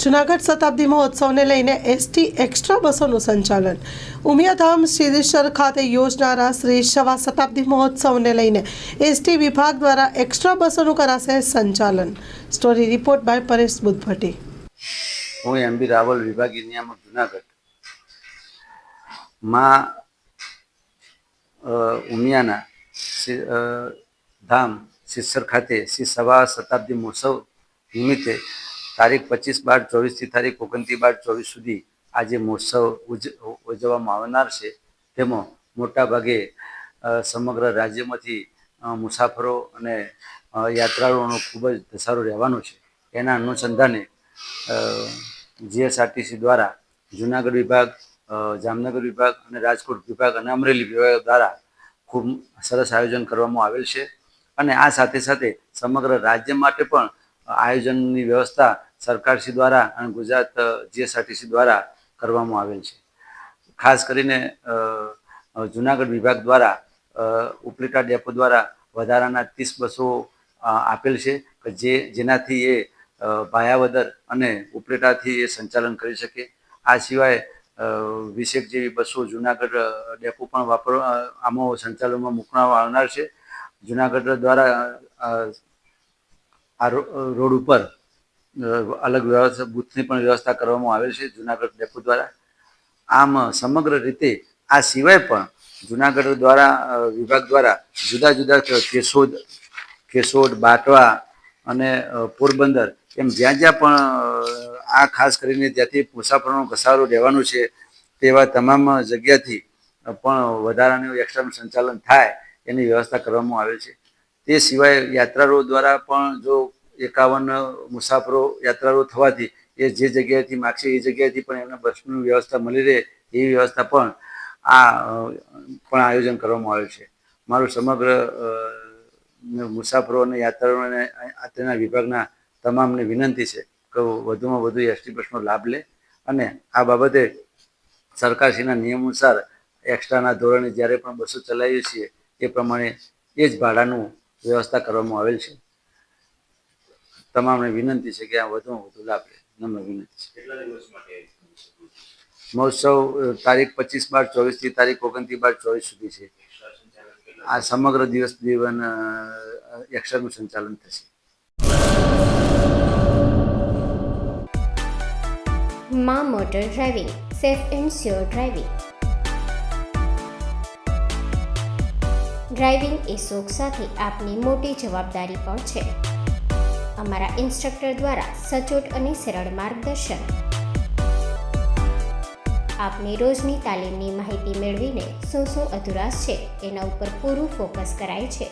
જૂનાગઢ શતાબ્દી મહોત્સવને લઈને ST extra બસોનું સંચાલન ઉમિયાધામ સિદ્ધેશ્વર ખાતે યોજનારા શ્રી સવા શતાબ્દી મહોત્સવને લઈને એસટી વિભાગ દ્વારા એક્સ્ટ્રા બસોનું કરાશે સંચાલન. Story report by Paresh Buddhbhatti. હું એમબી રાવલ વિભાગીય નિયામક જૂનાગઢ. માં ઉમિયાના ધામ સિદ્ધેશ્વર ખાતે શ્રી સવા શતાબ્દી મહોત્સવ નિમિત્તે તારીખ 25/12/24 થી તારીખ 29/12/24 સુધી આજે મહોત્સવ ઉજવવામાં આવનાર છે. તેમાં મોટાભાગે સમગ્ર રાજ્યમાંથી મુસાફરો અને યાત્રાળુઓનો ખૂબ જ ધસારો રહેવાનો છે. એના અનુસંધાને જીએસઆરટીસી દ્વારા જૂનાગઢ વિભાગ, જામનગર વિભાગ અને રાજકોટ વિભાગ અને અમરેલી વિભાગ દ્વારા ખૂબ સરસ આયોજન કરવામાં આવેલ છે. અને આ સાથે સાથે સમગ્ર રાજ્ય માટે પણ આયોજનની વ્યવસ્થા સરકારશ્રી દ્વારા અને ગુજરાત જીએસઆરટીસી દ્વારા કરવામાં આવેલ છે. ખાસ કરીને જૂનાગઢ વિભાગ દ્વારા ઉપલેટા ડેપો દ્વારા વધારાના 30 બસો આપેલ છે કે જેનાથી એ ભાયાવદર અને ઉપલેટાથી એ સંચાલન કરી શકે. આ સિવાય 20 જેવી બસો જૂનાગઢ ડેપો પણ આમાં સંચાલનમાં મૂકવામાં આવનાર છે. જૂનાગઢ દ્વારા આ રોડ ઉપર અલગ વ્યવસ્થા બૂથની પણ વ્યવસ્થા કરવામાં આવેલ છે જૂનાગઢ ડેપો દ્વારા. આમ સમગ્ર રીતે આ સિવાય પણ જૂનાગઢ દ્વારા વિભાગ દ્વારા જુદા જુદા કેશોદ, બાટવા અને પોરબંદર એમ જ્યાં જ્યાં પણ આ ખાસ કરીને જ્યાંથી મુસાફરોનો ઘસારો રહેવાનો છે તેવા તમામ જગ્યાથી પણ વધારાનું એક્સ્ટ્રાનું સંચાલન થાય એની વ્યવસ્થા કરવામાં આવે છે. તે સિવાય યાત્રાળુઓ દ્વારા પણ જો 51 મુસાફરો યાત્રાળુઓ થવાથી એ જે જગ્યાએથી માગશે એ જગ્યાએથી પણ એમને બસની વ્યવસ્થા મળી રહે એવી વ્યવસ્થા પણ આયોજન કરવામાં આવ્યું છે. મારું સમગ્ર મુસાફરો અને યાત્રાળુઓને તેના વિભાગના તમામને વિનંતી છે કે વધુમાં વધુ એસટી બસનો લાભ લે અને આ બાબતે સરકારશ્રીના નિયમ અનુસાર એક્સ્ટ્રાના ધોરણે જ્યારે પણ બસો ચલાવીએ છીએ એ પ્રમાણે એ જ ભાડાનું વ્યવસ્થા કરવામાં આવેલ છે. તમામને વિનંતી છે કે આ વધુમાં વધુ લાભ લે. નમ્ર વિનંતી છે. મહોત્સવ તારીખ 25/12/24 થી તારીખ 29/12/24 સુધી છે. આ સમગ્ર દિવસ જીવન એક્સ્ટ્રાનું સંચાલન થશે. માં motor driving, safe and sure driving. Driving એ શોખ સાથે આપની મોટી જવાબદારી પણ છે. અમારા ઇન્સ્ટ્રક્ટર દ્વારા સચોટ અને સરળ માર્ગદર્શન. આપની રોજની તાલીમની માહિતી મેળવીને શું અધુરાશ છે એના ઉપર પૂરું ફોકસ કરાય છે.